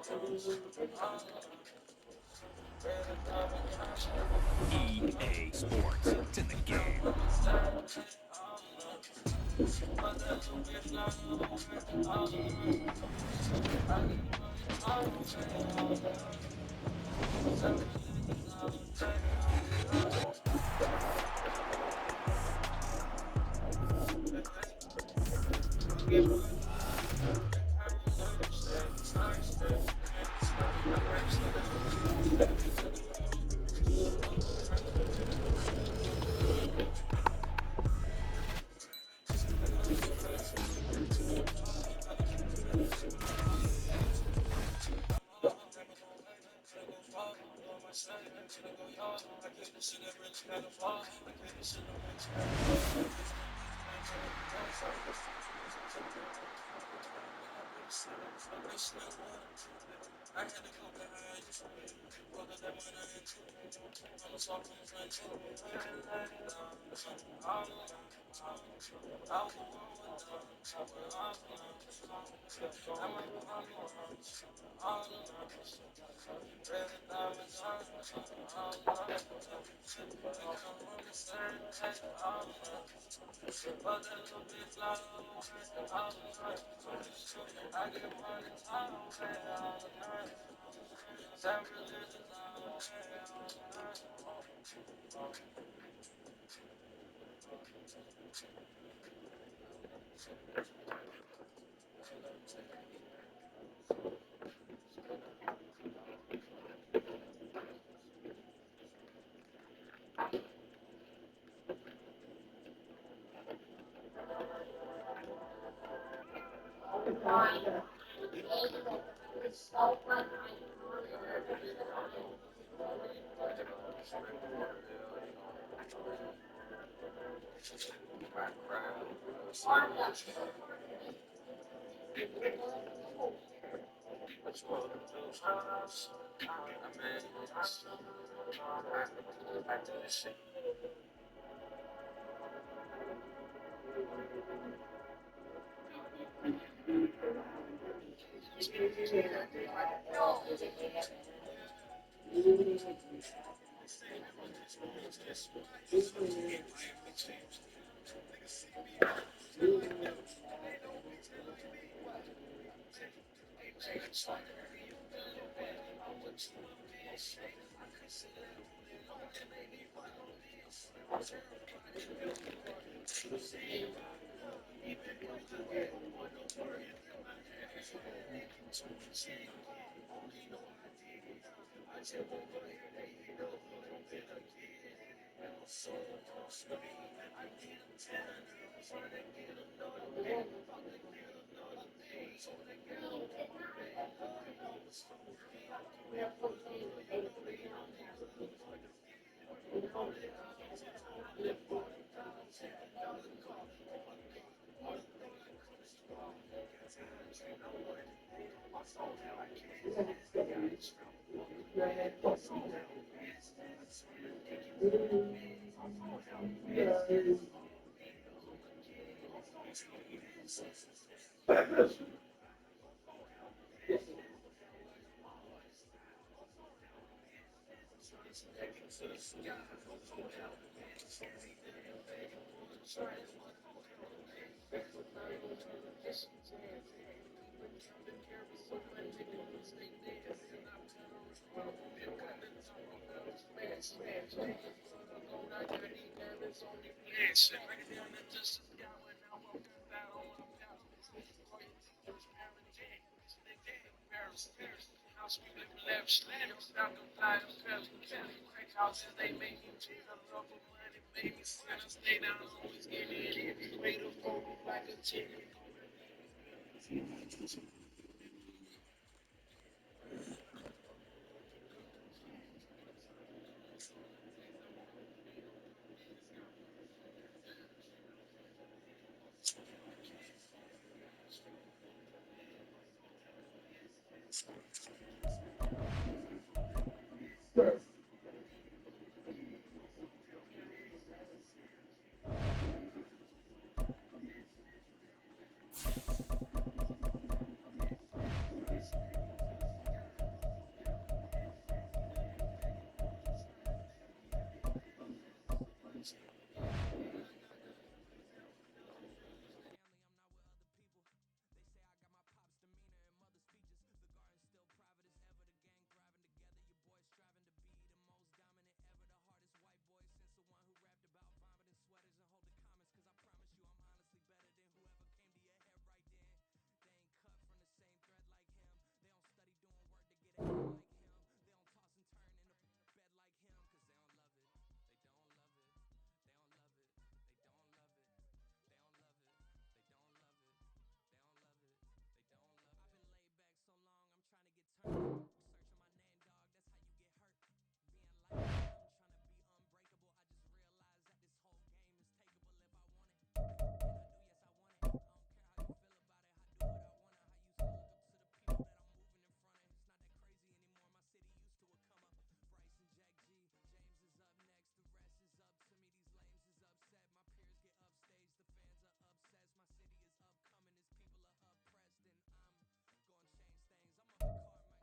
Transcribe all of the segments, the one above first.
EA Sports. It's in the game.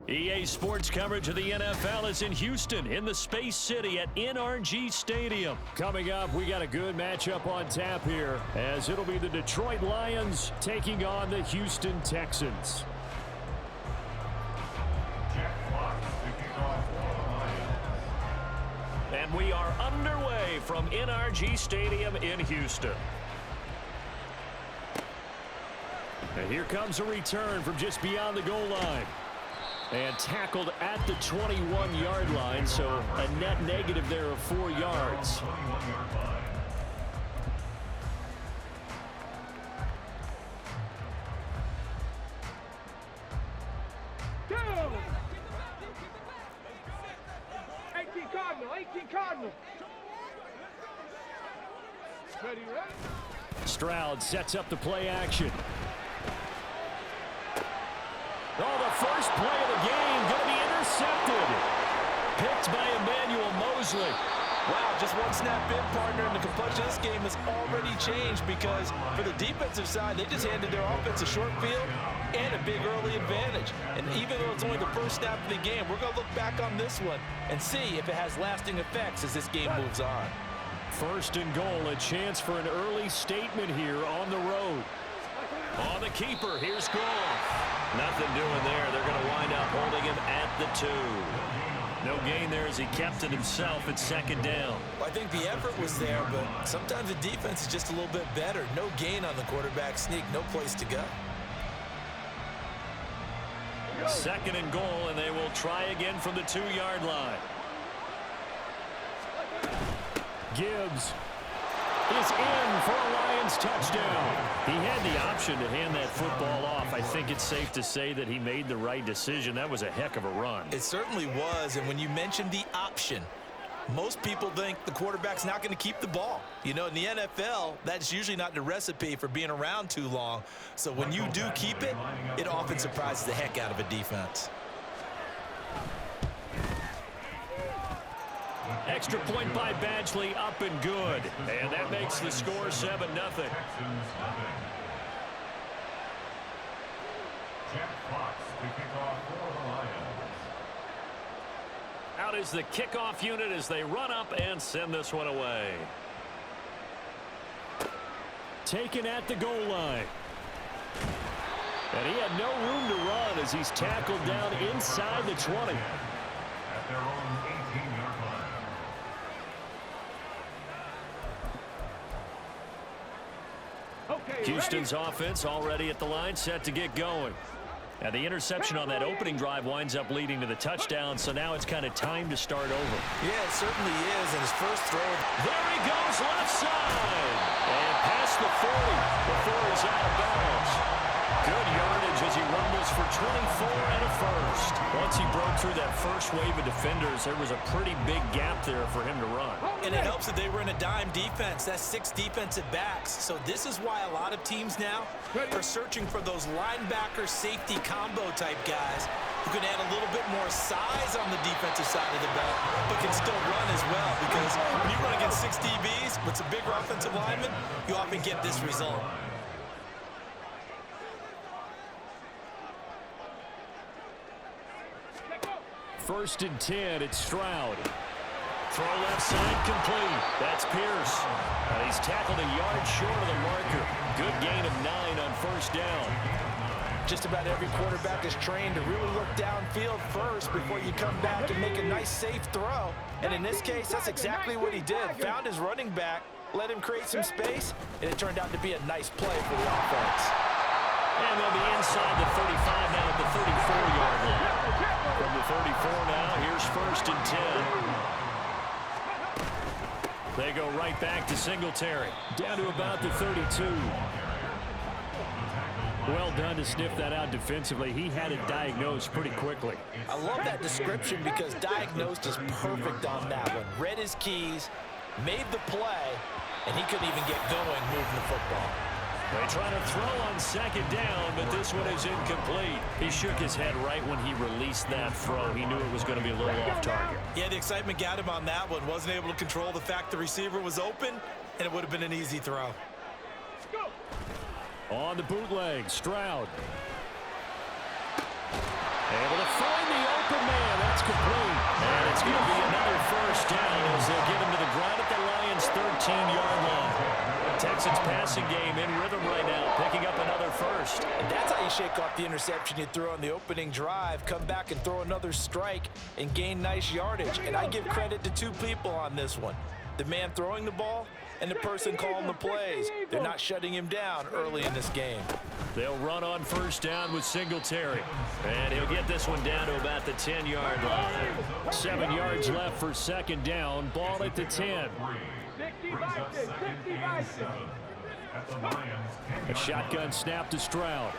EA Sports coverage of the NFL is in Houston in the Space City at NRG Stadium. Coming up, we got a good matchup on tap here as it'll be the Detroit Lions taking on the Houston Texans. And we are underway from NRG Stadium in Houston. And here comes a return from just beyond the goal line. And tackled at the 21-yard line, so a net negative there of 4 yards. Down! 18 Cardinal, 18 Cardinal. Ready, ready? Stroud sets up the play action. Oh, the first play of the game going to be intercepted. Picked by Emmanuel Mosley. Wow, just one snap in, partner, and the complexion of this game has already changed because for the defensive side, they just handed their offense a short field and a big early advantage. And even though it's only the first snap of the game, we're going to look back on this one and see if it has lasting effects as this game moves on. First and goal, a chance for an early statement here on the road. On the keeper, here's Goff. Nothing doing there. They're going to wind up holding him at the 2. No gain there as he kept it himself at second down. Well, I think the effort was there, but sometimes the defense is just a little bit better. No gain on the quarterback sneak, no place to go. Second and goal, and they will try again from the 2-yard line. Gibbs is in for a Lions touchdown. He had the option to hand that football off. I think it's safe to say that he made the right decision. That was a heck of a run. It certainly was, and when you mentioned the option, most people think the quarterback's not going to keep the ball. You know, in the NFL, that's usually not the recipe for being around too long. So when you do keep it, it often surprises the heck out of a defense. Extra point by Badgley, up and good. And that makes the score 7-0. Out is the kickoff unit as they run up and send this one away. Taken at the goal line. And he had no room to run as he's tackled down inside the 20. At their own 18-yard line. Houston's offense already at the line, set to get going. And the interception on that opening drive winds up leading to the touchdown, so now it's kind of time to start over. Yeah, it certainly is. And his first throw. There he goes, left side. And past the 40 before he's out of bounds. Good yardage as he rumbles for 24 and a first. Once he broke through that first wave of defenders, there was a pretty big gap there for him to run. And it helps that they were in a dime defense. That's 6 defensive backs. So this is why a lot of teams now are searching for those linebacker safety combo type guys who can add a little bit more size on the defensive side of the ball, but can still run as well. Because when you run against 6 DBs with some bigger offensive linemen, you often get this result. First and 10, it's Stroud. Throw left side complete. That's Pierce. And he's tackled a yard short of the marker. Good gain of 9 on first down. Just about every quarterback is trained to really look downfield first before you come back and make a nice safe throw. And in this case, that's exactly what he did. Found his running back, let him create some space, and it turned out to be a nice play for the offense. And they'll be inside the 35 now at the 34-yard line. From the 34 now, here's first and 10. They go right back to Singletary. Down to about the 32. Well done to sniff that out defensively. He had it diagnosed pretty quickly. I love that description because diagnosed is perfect on that one. Read his keys, made the play, and he couldn't even get going moving the football. They try to throw on second down, but this one is incomplete. He shook his head right when he released that throw. He knew it was going to be a little off target. Yeah, the excitement got him on that one. Wasn't able to control the fact the receiver was open, and it would have been an easy throw. On the bootleg, Stroud. Able to find the complete. And it's going to be another first down as they'll get him to the ground at the Lions' 13-yard line. Texans passing game in rhythm right now, picking up another first. And that's how you shake off the interception you threw on the opening drive, come back and throw another strike and gain nice yardage. And I give credit to two people on this one. The man throwing the ball and the person calling the plays. They're not shutting him down early in this game. They'll run on first down with Singletary. And he'll get this one down to about the 10-yard line. 7 yards left for second down. Ball at the 10. A shotgun snap to Stroud.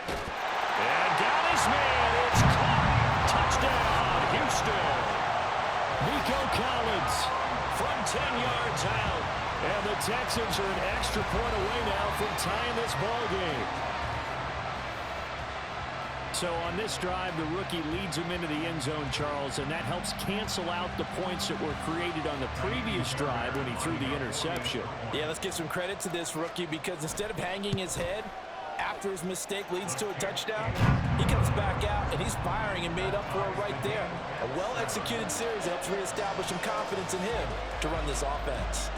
And down his man. It's caught. Touchdown, Houston. Nico Collins from 10 yards out. And the Texans are an extra point away now from tying this ball game. So on this drive, the rookie leads him into the end zone, Charles, and that helps cancel out the points that were created on the previous drive when he threw the interception. Yeah, let's give some credit to this rookie because instead of hanging his head after his mistake leads to a touchdown, he comes back out and he's firing and made up for it right there. A well-executed series helps reestablish some confidence in him to run this offense.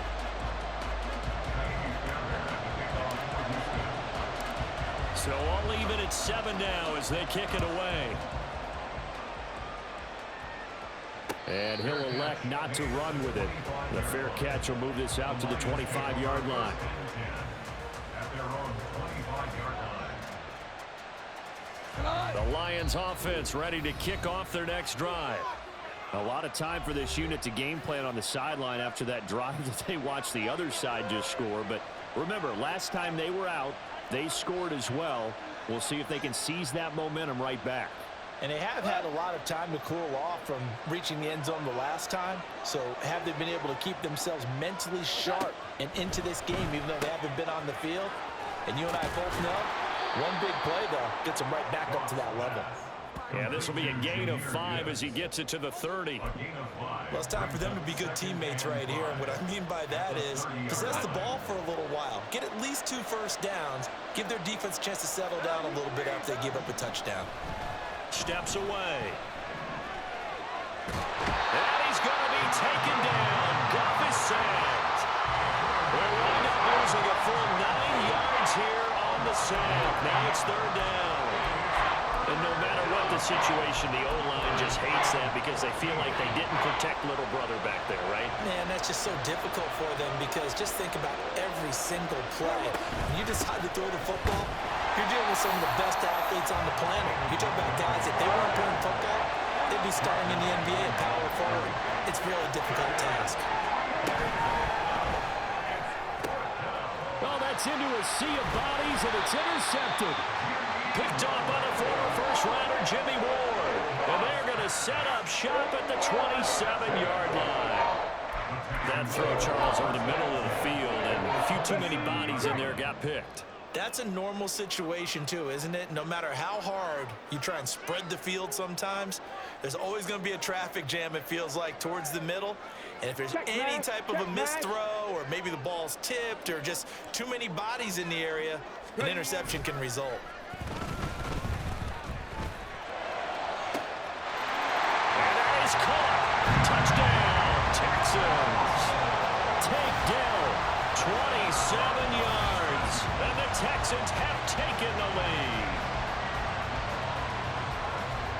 So all even at 7 now as they kick it away. And he'll elect not to run with it. The fair catch will move this out to the 25-yard line. The Lions offense ready to kick off their next drive. A lot of time for this unit to game plan on the sideline after that drive that they watched the other side just score. But remember, last time they were out, they scored as well. We'll see if they can seize that momentum right back. And they have had a lot of time to cool off from reaching the end zone the last time. So have they been able to keep themselves mentally sharp and into this game even though they haven't been on the field? And you and I both know, one big play, though, gets them right back up to that level. Yeah, this will be a gain of 5 as he gets it to the 30. Well, it's time for them to be good teammates right here. And what I mean by that is possess the ball for a little while. Get at least 2 first downs. Give their defense a chance to settle down a little bit after they give up a touchdown. Steps away. And he's going to be taken down. Goff is sacked. We're wind up losing a full 9 yards here on the sack. Now it's 3rd down. And no matter what the situation, the O-line just hates that because they feel like they didn't protect little brother back there, right? Man, that's just so difficult for them because just think about every single play. When you decide to throw the football, you're dealing with some of the best athletes on the planet. You talk about guys, if they weren't playing football, they'd be starting in the NBA and power forward. It's really a difficult task. Well, that's into a sea of bodies, and it's intercepted. Picked off by the former first-rounder Jimmy Ward. And they're going to set up shop at the 27-yard line. That throw, Charles, over the middle of the field, and a few too many bodies in there got picked. That's a normal situation, too, isn't it? No matter how hard you try and spread the field sometimes, there's always going to be a traffic jam, it feels like, towards the middle. And if there's any type of a missed throw or maybe the ball's tipped or just too many bodies in the area, an interception can result. And that is caught. Touchdown, Texans. Takedown, 27 yards. And the Texans have taken the lead.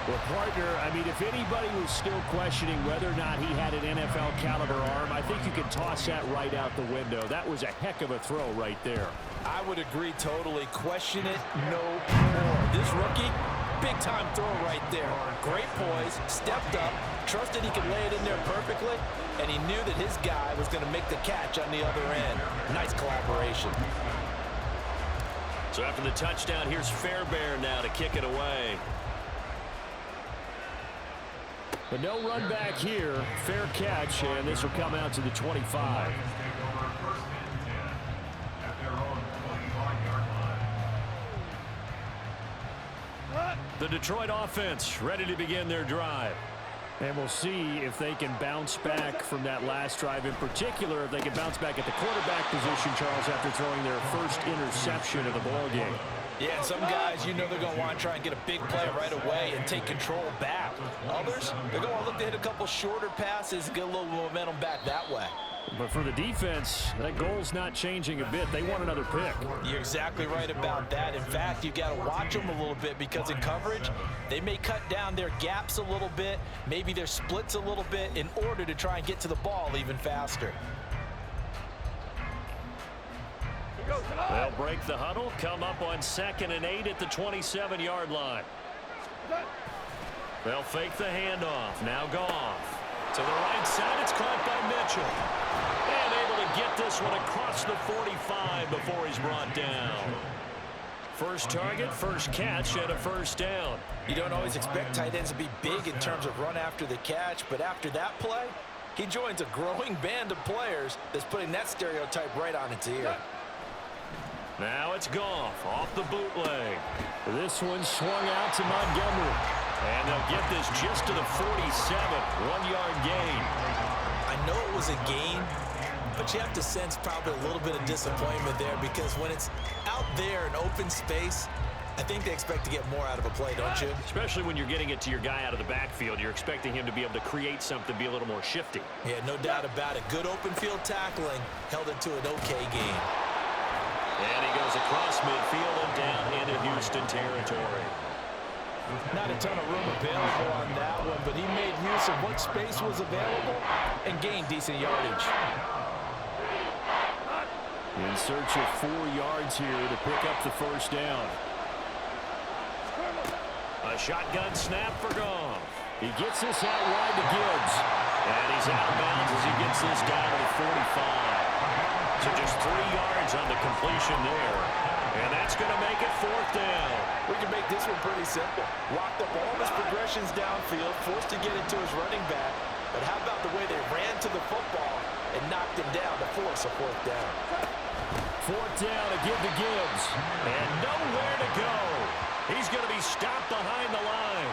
Well, partner, I mean, if anybody was still questioning whether or not he had an NFL caliber arm, I think you can toss that right out the window. That was a heck of a throw right there. I would agree totally. Question it no more. This rookie, big-time throw right there. Great poise, stepped up, trusted he could lay it in there perfectly, and he knew that his guy was going to make the catch on the other end. Nice collaboration. So after the touchdown, here's Fairbairn now to kick it away. But no run back here. Fair catch, and this will come out to the 25. The Detroit offense ready to begin their drive. And we'll see if they can bounce back from that last drive, in particular, if they can bounce back at the quarterback position, Charles, after throwing their first interception of the ball game. Yeah, and some guys, you know they're going to want to try and get a big play right away and take control back. Others, they're going to look to hit a couple shorter passes and get a little momentum back that way. But for the defense, that goal's not changing a bit. They want another pick. You're exactly right about that. In fact, you got to watch them a little bit because in coverage, they may cut down their gaps a little bit, maybe their splits a little bit in order to try and get to the ball even faster. They'll break the huddle, come up on 2nd and 8 at the 27-yard line. They'll fake the handoff. Now Goff. To the right side, it's caught by Mitchell. And able to get this one across the 45 before he's brought down. First target, first catch, and a first down. You don't always expect tight ends to be big in terms of run after the catch, but after that play, he joins a growing band of players that's putting that stereotype right on its ear. Now it's Goff off the bootleg. This one swung out to Montgomery. And they'll get this just to the 47, 1-yard gain. I know it was a gain, but you have to sense probably a little bit of disappointment there because when it's out there in open space, I think they expect to get more out of a play, don't you? Especially when you're getting it to your guy out of the backfield. You're expecting him to be able to create something, be a little more shifty. Yeah, no doubt about it. Good open field tackling held it to an okay gain. And he goes across midfield and down into Houston territory. Not a ton of room available on that one, but he made use of what space was available and gained decent yardage. In search of 4 yards here to pick up the first down. A shotgun snap for Goff. He gets this out wide to Gibbs. And he's out of bounds as he gets this down to the 45. So just 3 yards on the completion there. And that's going to make it 4th down. We can make this one pretty simple. Locked up all his progressions downfield, forced to get it to his running back. But how about the way they ran to the football and knocked him down to force a 4th down? 4th down to give to Gibbs. And nowhere to go. He's going to be stopped behind the line.